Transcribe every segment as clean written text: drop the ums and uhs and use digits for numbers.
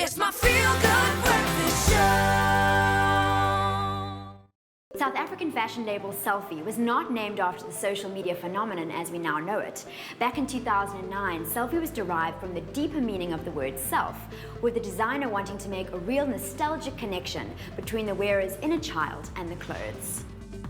It's my feel-good breakfast show. South African fashion label Selfi was not named after the social media phenomenon as we now know it. Back in 2009, Selfi was derived from the deeper meaning of the word self, with the designer wanting to make a real nostalgic connection between the wearer's inner child and the clothes.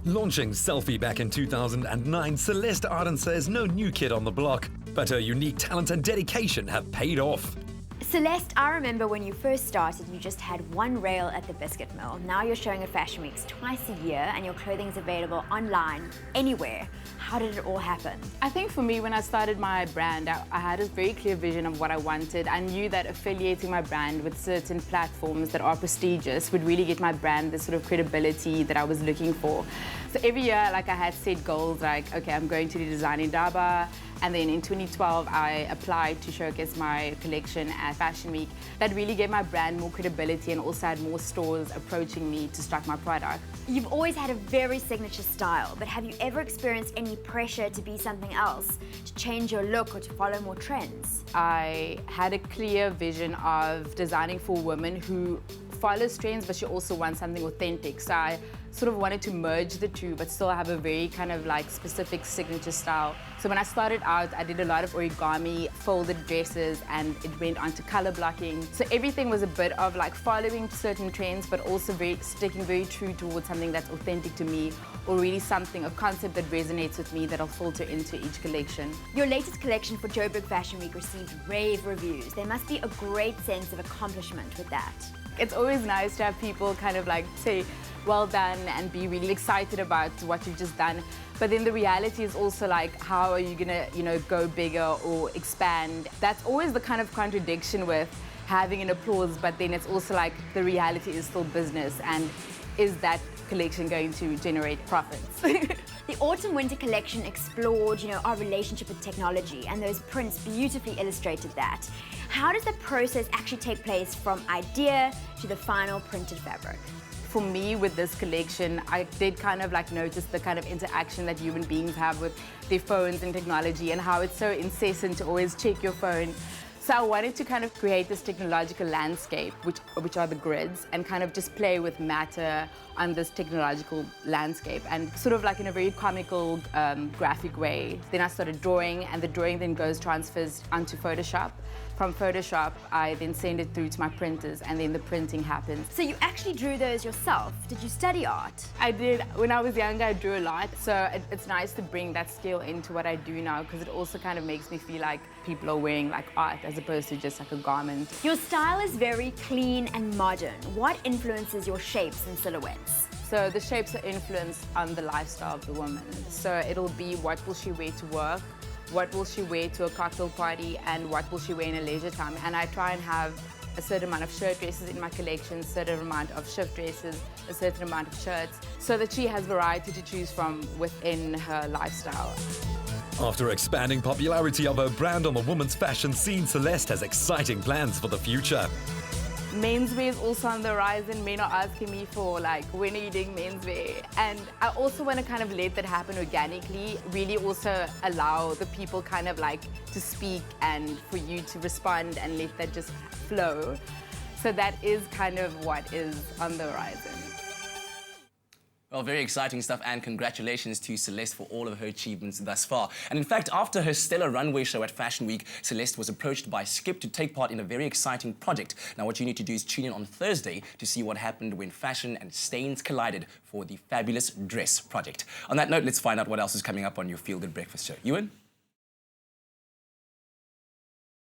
Launching Selfi back in 2009, Celeste Ardense is no new kid on the block, but her unique talent and dedication have paid off. Celeste, I remember when you first started, you just had one rail at the biscuit mill. Now you're showing at Fashion Weeks twice a year and your clothing is available online, anywhere. How did it all happen? I think for me, when I started my brand, I had a very clear vision of what I wanted. I knew that affiliating my brand with certain platforms that are prestigious would really get my brand the sort of credibility that I was looking for. So every year, I had set goals like, okay, I'm going to the Design Indaba. And then in 2012, I applied to showcase my collection at Fashion Week. That really gave my brand more credibility and also had more stores approaching me to stock my product. You've always had a very signature style, but have you ever experienced any pressure to be something else, to change your look or to follow more trends? I had a clear vision of designing for women who follows trends, but she also wants something authentic. So I sort of wanted to merge the two, but still have a very kind of specific signature style. So when I started out, I did a lot of origami, folded dresses, and it went on to color blocking. So everything was a bit of following certain trends, but also sticking very true towards something that's authentic to me, or really something, a concept that resonates with me that'll filter into each collection. Your latest collection for Joburg Fashion Week received rave reviews. There must be a great sense of accomplishment with that. It's always nice to have people kind of say, well done, and be really excited about what you've just done. But then the reality is also how are you gonna, go bigger or expand? That's always the kind of contradiction with having an applause, but then it's also the reality is still business, and is that collection going to generate profits? The autumn-winter collection explored, our relationship with technology, and those prints beautifully illustrated that. How does the process actually take place from idea to the final printed fabric? For me, with this collection, I did kind of notice the kind of interaction that human beings have with their phones and technology, and how it's so incessant to always check your phone. So I wanted to kind of create this technological landscape, which are the grids, and kind of just play with matter on this technological landscape, and sort of in a very comical, graphic way. Then I started drawing, and the drawing then transfers onto Photoshop. From Photoshop, I then send it through to my printers, and then the printing happens. So you actually drew those yourself? Did you study art? I did. When I was younger, I drew a lot. So it's nice to bring that skill into what I do now, because it also kind of makes me feel like people are wearing art as opposed to just a garment. Your style is very clean and modern. What influences your shapes and silhouettes? So the shapes are influenced on the lifestyle of the woman. So it'll be what will she wear to work, what will she wear to a cocktail party, and what will she wear in a leisure time. And I try and have a certain amount of shirt dresses in my collection, a certain amount of shift dresses, a certain amount of shirts, so that she has variety to choose from within her lifestyle. After expanding popularity of her brand on the women's fashion scene, Celeste has exciting plans for the future. Menswear is also on the horizon. Men are asking me for when are you doing menswear? And I also want to kind of let that happen organically, really also allow the people kind of to speak and for you to respond and let that just flow. So that is kind of what is on the horizon. Well, very exciting stuff, and congratulations to Celeste for all of her achievements thus far. And in fact, after her stellar runway show at Fashion Week, Celeste was approached by Skip to take part in a very exciting project. Now, what you need to do is tune in on Thursday to see what happened when fashion and stains collided for the fabulous dress project. On that note, let's find out what else is coming up on your Feel Good Breakfast show. Ewan?